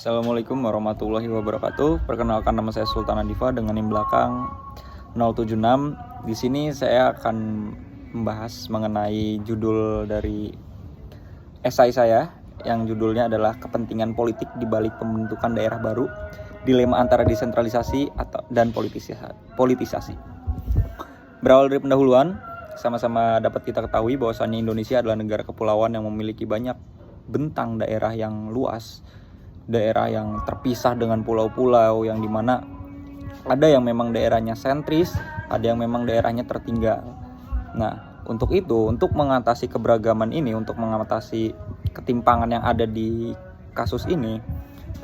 Assalamualaikum warahmatullahi wabarakatuh. Perkenalkan, nama saya Sultan Adifa dengan NIM belakang 076. Di sini saya akan membahas mengenai judul dari esai saya yang judulnya adalah kepentingan politik di balik pembentukan daerah baru, dilema antara desentralisasi dan politisasi. Berawal dari pendahuluan, sama-sama dapat kita ketahui bahwasannya Indonesia adalah negara kepulauan yang memiliki banyak bentang daerah yang luas, daerah yang terpisah dengan pulau-pulau yang dimana ada yang memang daerahnya sentris, ada yang memang daerahnya tertinggal. Nah, untuk itu, untuk mengatasi keberagaman ini, untuk mengatasi ketimpangan yang ada di kasus ini,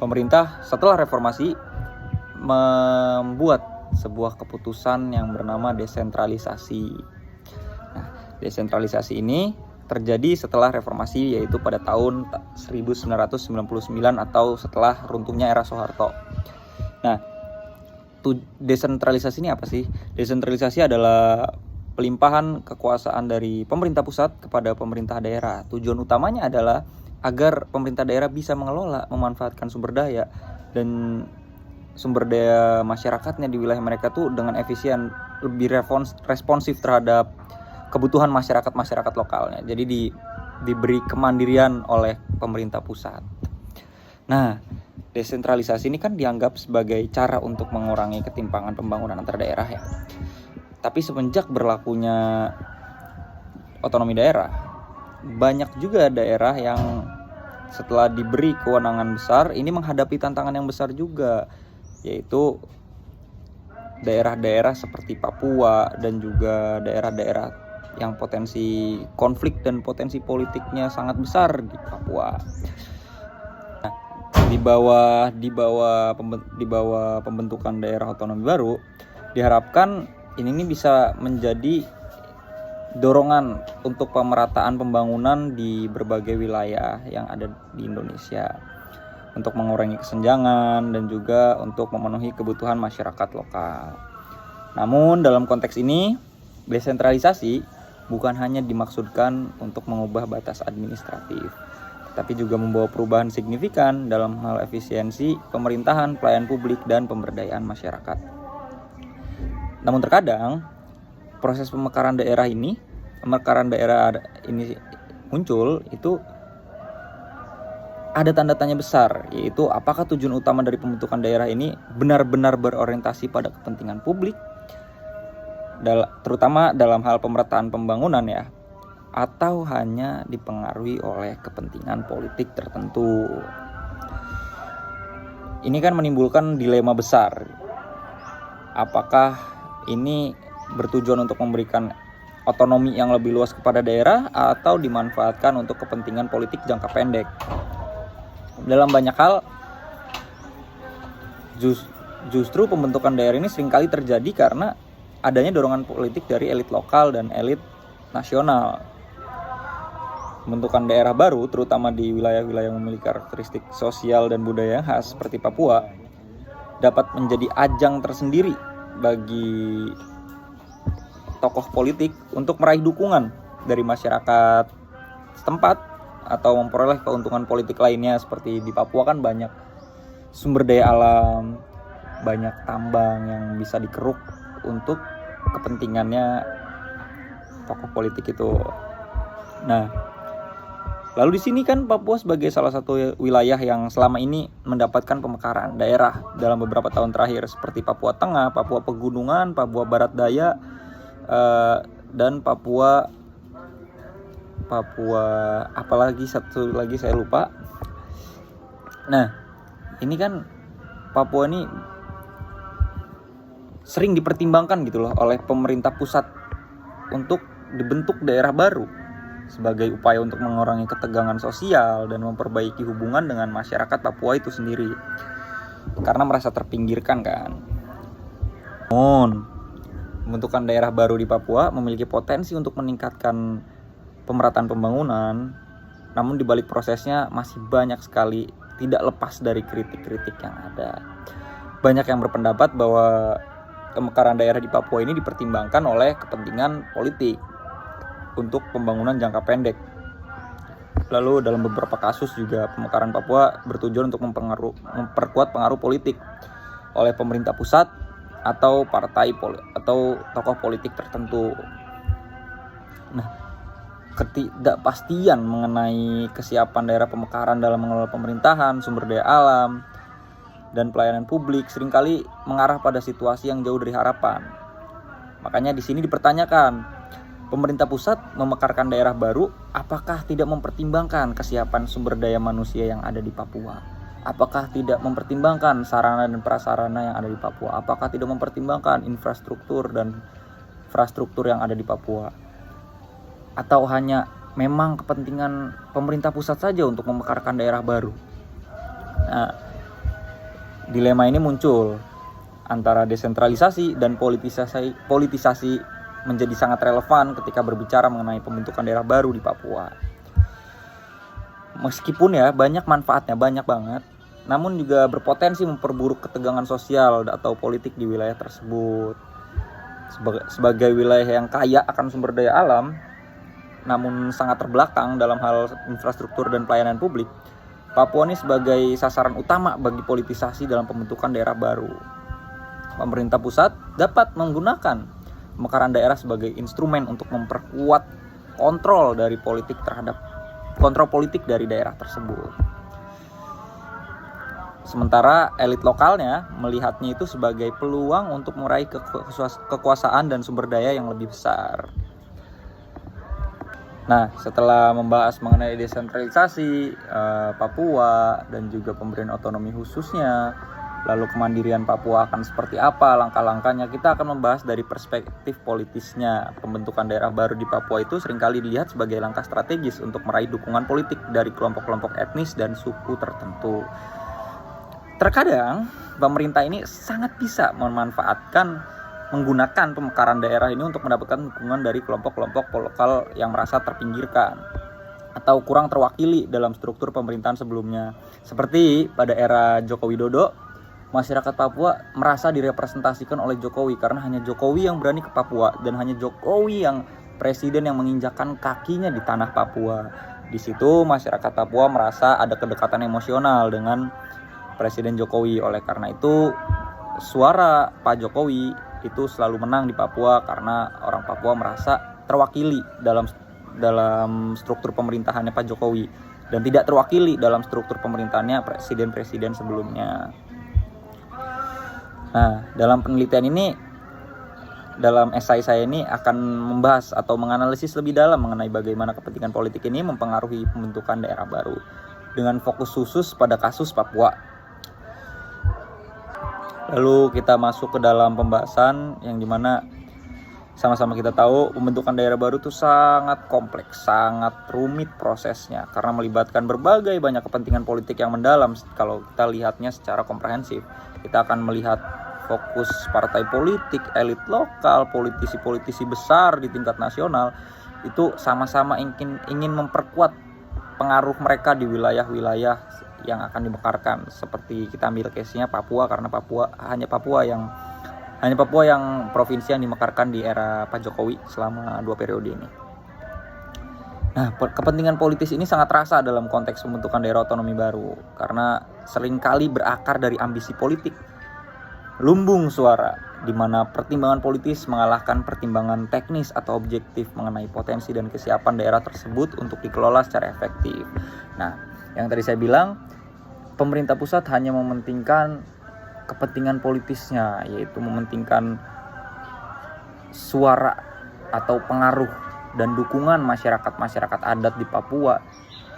pemerintah setelah reformasi membuat sebuah keputusan yang bernama desentralisasi. Nah, desentralisasi ini terjadi setelah reformasi, yaitu pada tahun 1999 atau setelah runtuhnya era Soeharto. Nah, desentralisasi ini apa sih? Desentralisasi adalah pelimpahan kekuasaan dari pemerintah pusat kepada pemerintah daerah. Tujuan utamanya adalah agar pemerintah daerah bisa mengelola, memanfaatkan sumber daya dan sumber daya masyarakatnya di wilayah mereka tuh dengan efisien, lebih responsif terhadap kebutuhan masyarakat lokalnya. Jadi diberi kemandirian oleh pemerintah pusat. Nah, desentralisasi ini kan dianggap sebagai cara untuk mengurangi ketimpangan pembangunan antar daerah ya. Tapi semenjak berlakunya otonomi daerah, banyak juga daerah yang setelah diberi kewenangan besar ini menghadapi tantangan yang besar juga, yaitu daerah-daerah seperti Papua dan juga daerah-daerah yang potensi konflik dan potensi politiknya sangat besar di Papua. Nah, di bawah pembentukan daerah otonomi baru, diharapkan ini bisa menjadi dorongan untuk pemerataan pembangunan di berbagai wilayah yang ada di Indonesia, untuk mengurangi kesenjangan dan juga untuk memenuhi kebutuhan masyarakat lokal. Namun dalam konteks ini, desentralisasi bukan hanya dimaksudkan untuk mengubah batas administratif, tapi juga membawa perubahan signifikan dalam hal efisiensi pemerintahan, pelayanan publik, dan pemberdayaan masyarakat. Namun terkadang proses pemekaran daerah ini muncul itu ada tanda tanya besar, yaitu apakah tujuan utama dari pembentukan daerah ini benar-benar berorientasi pada kepentingan publik, terutama dalam hal pemerataan pembangunan ya, atau hanya dipengaruhi oleh kepentingan politik tertentu. Ini kan menimbulkan dilema besar. Apakah ini bertujuan untuk memberikan otonomi yang lebih luas kepada daerah atau dimanfaatkan untuk kepentingan politik jangka pendek? Dalam banyak hal, justru pembentukan daerah ini seringkali terjadi karena adanya dorongan politik dari elit lokal dan elit nasional. Pembentukan daerah baru, terutama di wilayah-wilayah yang memiliki karakteristik sosial dan budaya yang khas seperti Papua, dapat menjadi ajang tersendiri bagi tokoh politik untuk meraih dukungan dari masyarakat setempat atau memperoleh keuntungan politik lainnya. Seperti di Papua kan banyak sumber daya alam, banyak tambang yang bisa dikeruk untuk kepentingannya tokoh politik itu. Nah, lalu di sini kan Papua sebagai salah satu wilayah yang selama ini mendapatkan pemekaran daerah dalam beberapa tahun terakhir, seperti Papua Tengah, Papua Pegunungan, Papua Barat Daya, dan Papua apalagi satu lagi saya lupa. Nah, ini kan Papua ini sering dipertimbangkan gitu loh oleh pemerintah pusat untuk dibentuk daerah baru sebagai upaya untuk mengurangi ketegangan sosial dan memperbaiki hubungan dengan masyarakat Papua itu sendiri, karena merasa terpinggirkan kan. Namun pembentukan daerah baru di Papua memiliki potensi untuk meningkatkan pemerataan pembangunan, namun di balik prosesnya masih banyak sekali tidak lepas dari kritik-kritik yang ada. Banyak yang berpendapat bahwa pemekaran daerah di Papua ini dipertimbangkan oleh kepentingan politik untuk pembangunan jangka pendek. Lalu dalam beberapa kasus juga pemekaran Papua bertujuan untuk memperkuat pengaruh politik oleh pemerintah pusat atau atau tokoh politik tertentu. Nah, ketidakpastian mengenai kesiapan daerah pemekaran dalam mengelola pemerintahan, sumber daya alam, dan pelayanan publik seringkali mengarah pada situasi yang jauh dari harapan. Makanya di sini dipertanyakan, pemerintah pusat memekarkan daerah baru, apakah tidak mempertimbangkan kesiapan sumber daya manusia yang ada di Papua? Apakah tidak mempertimbangkan sarana dan prasarana yang ada di Papua? Apakah tidak mempertimbangkan infrastruktur yang ada di Papua? Atau hanya memang kepentingan pemerintah pusat saja untuk memekarkan daerah baru? Nah, dilema ini muncul antara desentralisasi dan politisasi menjadi sangat relevan ketika berbicara mengenai pembentukan daerah baru di Papua. Meskipun ya banyak manfaatnya, banyak banget, namun juga berpotensi memperburuk ketegangan sosial atau politik di wilayah tersebut. Sebagai wilayah yang kaya akan sumber daya alam, namun sangat terbelakang dalam hal infrastruktur dan pelayanan publik, Papua ini sebagai sasaran utama bagi politisasi dalam pembentukan daerah baru. Pemerintah pusat dapat menggunakan pemekaran daerah sebagai instrumen untuk memperkuat kontrol politik dari daerah tersebut. Sementara elit lokalnya melihatnya itu sebagai peluang untuk meraih kekuasaan dan sumber daya yang lebih besar. Nah, setelah membahas mengenai desentralisasi Papua dan juga pemberian otonomi khususnya, lalu kemandirian Papua akan seperti apa langkah-langkahnya, kita akan membahas dari perspektif politisnya. Pembentukan daerah baru di Papua itu seringkali dilihat sebagai langkah strategis untuk meraih dukungan politik dari kelompok-kelompok etnis dan suku tertentu. Terkadang pemerintah ini sangat bisa menggunakan pemekaran daerah ini untuk mendapatkan dukungan dari kelompok-kelompok lokal yang merasa terpinggirkan atau kurang terwakili dalam struktur pemerintahan sebelumnya. Seperti pada era Joko Widodo, masyarakat Papua merasa direpresentasikan oleh Jokowi karena hanya Jokowi yang berani ke Papua dan hanya Jokowi yang presiden yang menginjakkan kakinya di tanah Papua. Di situ masyarakat Papua merasa ada kedekatan emosional dengan Presiden Jokowi. Oleh karena itu suara Pak Jokowi itu selalu menang di Papua karena orang Papua merasa terwakili dalam struktur pemerintahannya Pak Jokowi dan tidak terwakili dalam struktur pemerintahannya presiden-presiden sebelumnya. Nah, dalam penelitian ini, dalam esai saya ini akan membahas atau menganalisis lebih dalam mengenai bagaimana kepentingan politik ini mempengaruhi pembentukan daerah baru dengan fokus khusus pada kasus Papua. Lalu kita masuk ke dalam pembahasan yang dimana sama-sama kita tahu pembentukan daerah baru itu sangat kompleks, sangat rumit prosesnya karena melibatkan berbagai banyak kepentingan politik yang mendalam. Kalau kita lihatnya secara komprehensif, kita akan melihat fokus partai politik, elit lokal, politisi-politisi besar di tingkat nasional itu sama-sama ingin memperkuat pengaruh mereka di wilayah-wilayah yang akan dimekarkan. Seperti kita ambil case-nya Papua, karena hanya Papua yang provinsi yang dimekarkan di era Pak Jokowi selama 2 periode ini. Nah, kepentingan politis ini sangat terasa dalam konteks pembentukan daerah otonomi baru karena seringkali berakar dari ambisi politik, lumbung suara, di mana pertimbangan politis mengalahkan pertimbangan teknis atau objektif mengenai potensi dan kesiapan daerah tersebut untuk dikelola secara efektif. Nah, yang tadi saya bilang, pemerintah pusat hanya mementingkan kepentingan politisnya, yaitu mementingkan suara atau pengaruh dan dukungan masyarakat adat di Papua.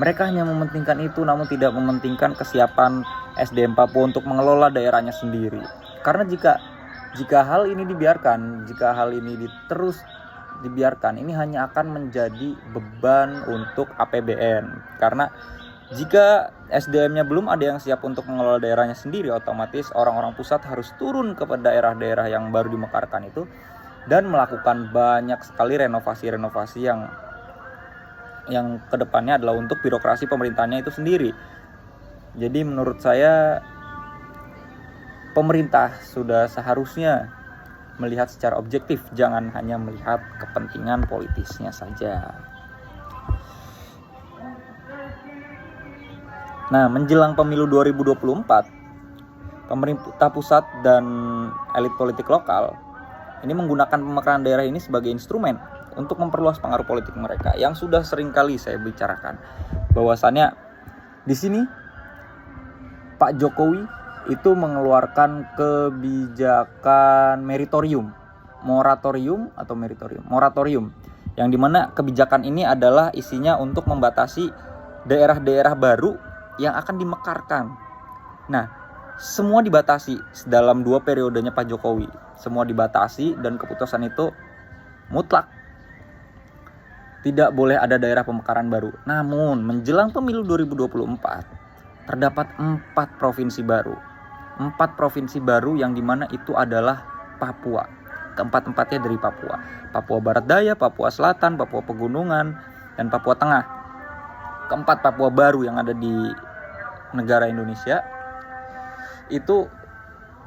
Mereka hanya mementingkan itu, namun tidak mementingkan kesiapan SDM Papua untuk mengelola daerahnya sendiri. Karena jika hal ini terus dibiarkan, ini hanya akan menjadi beban untuk APBN. Karena jika SDM-nya belum ada yang siap untuk mengelola daerahnya sendiri, otomatis orang-orang pusat harus turun ke daerah-daerah yang baru dimekarkan itu dan melakukan banyak sekali renovasi yang kedepannya adalah untuk birokrasi pemerintahannya itu sendiri. Jadi menurut saya pemerintah sudah seharusnya melihat secara objektif, jangan hanya melihat kepentingan politisnya saja. Nah, menjelang pemilu 2024, pemerintah pusat dan elit politik lokal ini menggunakan pemekaran daerah ini sebagai instrumen untuk memperluas pengaruh politik mereka, yang sudah sering kali saya bicarakan bahwasannya di sini Pak Jokowi itu mengeluarkan kebijakan moratorium, yang dimana kebijakan ini adalah isinya untuk membatasi daerah-daerah baru yang akan dimekarkan. Nah, semua dibatasi dalam 2 periodenya Pak Jokowi. Semua dibatasi dan keputusan itu mutlak. Tidak boleh ada daerah pemekaran baru. Namun, menjelang pemilu 2024, terdapat 4 provinsi baru. 4 provinsi baru yang dimana itu adalah Papua. Keempat-empatnya dari Papua. Papua Barat Daya, Papua Selatan, Papua Pegunungan, dan Papua Tengah. Keempat Papua baru yang ada di negara Indonesia. Itu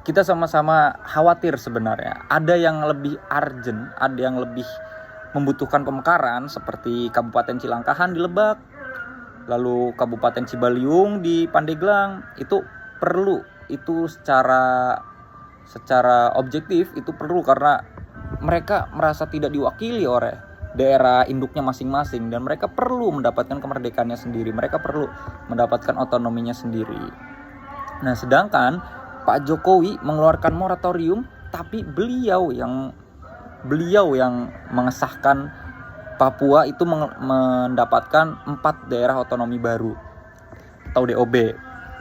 kita sama-sama khawatir sebenarnya. Ada yang lebih urgent, ada yang lebih membutuhkan pemekaran seperti Kabupaten Cilangkahan di Lebak, lalu Kabupaten Cibaliung di Pandeglang. Itu perlu, itu secara objektif itu perlu, karena mereka merasa tidak diwakili oleh daerah induknya masing-masing dan mereka perlu mendapatkan kemerdekaannya sendiri, mereka perlu mendapatkan otonominya sendiri. Nah, sedangkan Pak Jokowi mengeluarkan moratorium, tapi beliau yang mengesahkan Papua itu mendapatkan 4 daerah otonomi baru atau DOB,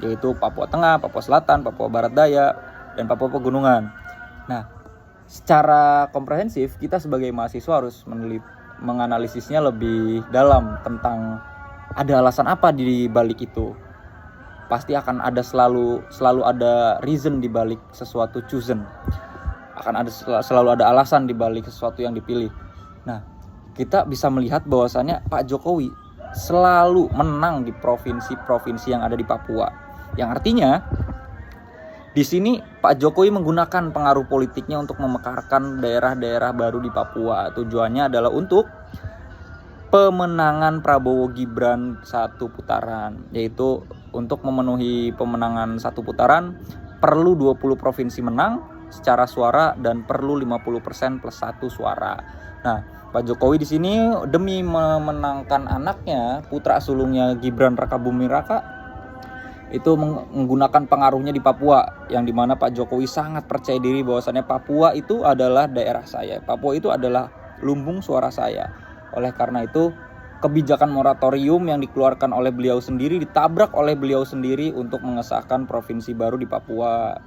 yaitu Papua Tengah, Papua Selatan, Papua Barat Daya, dan Papua Pegunungan. Nah, secara komprehensif kita sebagai mahasiswa harus menganalisisnya lebih dalam tentang ada alasan apa di balik itu. Pasti akan ada selalu ada reason di balik sesuatu chosen. Akan ada selalu ada alasan di balik sesuatu yang dipilih. Nah, kita bisa melihat bahwasannya Pak Jokowi selalu menang di provinsi-provinsi yang ada di Papua. Yang artinya di sini Pak Jokowi menggunakan pengaruh politiknya untuk memekarkan daerah-daerah baru di Papua. Tujuannya adalah untuk pemenangan Prabowo Gibran 1 putaran, yaitu untuk memenuhi pemenangan 1 putaran perlu 20 provinsi menang secara suara dan perlu 50% plus 1 suara. Nah, Pak Jokowi di sini demi memenangkan anaknya, putra sulungnya Gibran Rakabuming Raka, itu menggunakan pengaruhnya di Papua, yang dimana Pak Jokowi sangat percaya diri bahwasannya Papua itu adalah daerah saya, Papua itu adalah lumbung suara saya. Oleh karena itu, kebijakan moratorium yang dikeluarkan oleh beliau sendiri ditabrak oleh beliau sendiri untuk mengesahkan provinsi baru di Papua.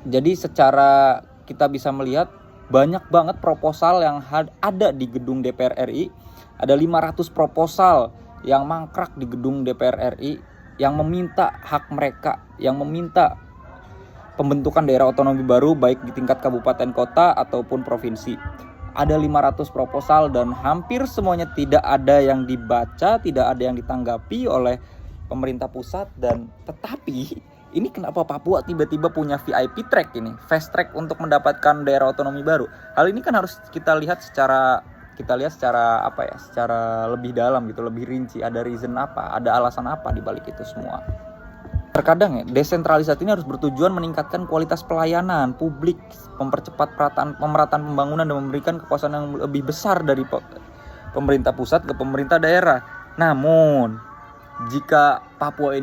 Jadi secara kita bisa melihat banyak banget proposal yang ada di gedung DPR RI. Ada 500 proposal yang mangkrak di gedung DPR RI yang meminta hak mereka, yang meminta pembentukan daerah otonomi baru baik di tingkat kabupaten kota ataupun provinsi. Ada 500 proposal dan hampir semuanya tidak ada yang dibaca, tidak ada yang ditanggapi oleh pemerintah pusat. Dan tetapi ini kenapa Papua tiba-tiba punya VIP track ini, fast track untuk mendapatkan daerah otonomi baru? Hal ini kan harus kita lihat secara lebih dalam gitu, lebih rinci. Ada reason apa, ada alasan apa di balik itu semua. Terkadang desentralisasi ini harus bertujuan meningkatkan kualitas pelayanan publik, mempercepat pemerataan pembangunan dan memberikan kekuasaan yang lebih besar dari pemerintah pusat ke pemerintah daerah. Namun, jika Papua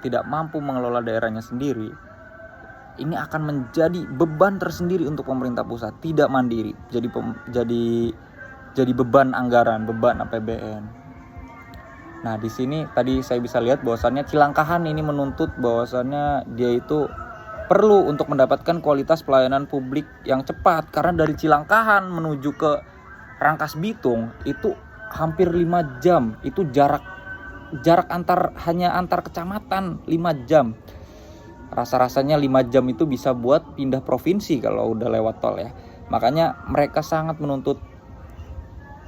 tidak mampu mengelola daerahnya sendiri, ini akan menjadi beban tersendiri untuk pemerintah pusat, tidak mandiri, jadi beban anggaran, beban APBN. Nah, di sini tadi saya bisa lihat bahwasannya Cilangkahan ini menuntut bahwasannya dia itu perlu untuk mendapatkan kualitas pelayanan publik yang cepat, karena dari Cilangkahan menuju ke Rangkas Bitung itu hampir 5 jam. Itu jarak antar kecamatan 5 jam. Rasa-rasanya 5 jam itu bisa buat pindah provinsi kalau udah lewat tol ya. Makanya mereka sangat menuntut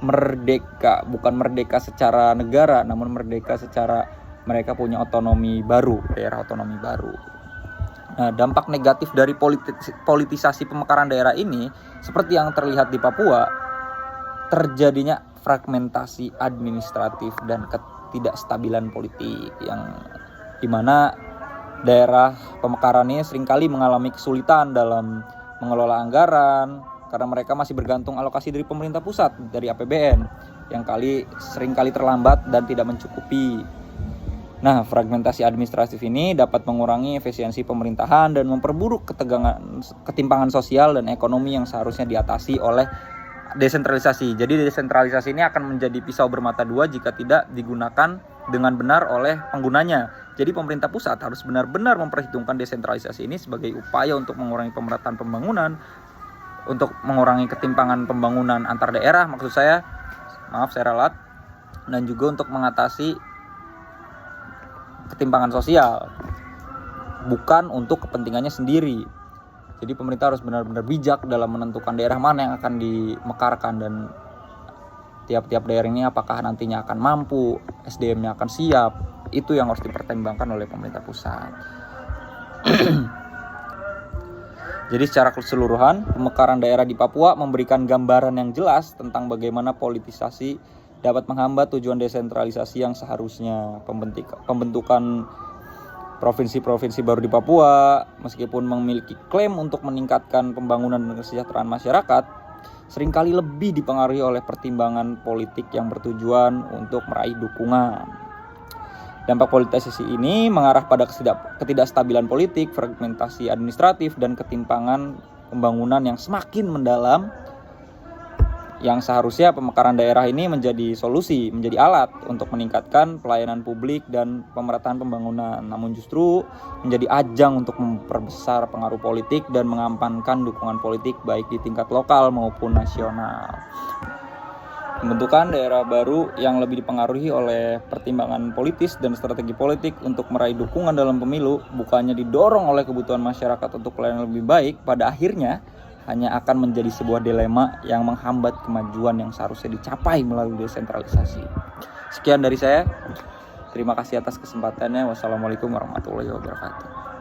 merdeka, bukan merdeka secara negara, namun merdeka secara mereka punya otonomi baru, daerah otonomi baru. Nah, dampak negatif dari politisasi pemekaran daerah ini seperti yang terlihat di Papua, terjadinya fragmentasi administratif dan ketidakstabilan politik, yang dimana daerah pemekaran ini seringkali mengalami kesulitan dalam mengelola anggaran karena mereka masih bergantung alokasi dari pemerintah pusat, dari APBN, yang seringkali terlambat dan tidak mencukupi. Nah, fragmentasi administratif ini dapat mengurangi efisiensi pemerintahan dan memperburuk ketimpangan sosial dan ekonomi yang seharusnya diatasi oleh desentralisasi. Jadi desentralisasi ini akan menjadi pisau bermata dua jika tidak digunakan dengan benar oleh penggunanya. Jadi pemerintah pusat harus benar-benar memperhitungkan desentralisasi ini sebagai upaya untuk mengurangi pemerataan pembangunan, untuk mengurangi ketimpangan pembangunan antar daerah, saya ralat, dan juga untuk mengatasi ketimpangan sosial, bukan untuk kepentingannya sendiri. Jadi pemerintah harus benar-benar bijak dalam menentukan daerah mana yang akan dimekarkan, dan tiap-tiap daerah ini apakah nantinya akan mampu, SDM-nya akan siap. Itu yang harus dipertimbangkan oleh pemerintah pusat. Jadi secara keseluruhan, pemekaran daerah di Papua memberikan gambaran yang jelas tentang bagaimana politisasi dapat menghambat tujuan desentralisasi yang seharusnya. Pembentukan provinsi-provinsi baru di Papua, meskipun memiliki klaim untuk meningkatkan pembangunan dan kesejahteraan masyarakat, seringkali lebih dipengaruhi oleh pertimbangan politik yang bertujuan untuk meraih dukungan. Dampak politisasi ini mengarah pada ketidakstabilan politik, fragmentasi administratif, dan ketimpangan pembangunan yang semakin mendalam, yang seharusnya pemekaran daerah ini menjadi solusi, menjadi alat untuk meningkatkan pelayanan publik dan pemerataan pembangunan, namun justru menjadi ajang untuk memperbesar pengaruh politik dan mengampankan dukungan politik baik di tingkat lokal maupun nasional. Pembentukan daerah baru yang lebih dipengaruhi oleh pertimbangan politis dan strategi politik untuk meraih dukungan dalam pemilu, bukannya didorong oleh kebutuhan masyarakat untuk pelayanan lebih baik, pada akhirnya hanya akan menjadi sebuah dilema yang menghambat kemajuan yang seharusnya dicapai melalui desentralisasi. Sekian dari saya. Terima kasih atas kesempatannya. Wassalamualaikum warahmatullahi wabarakatuh.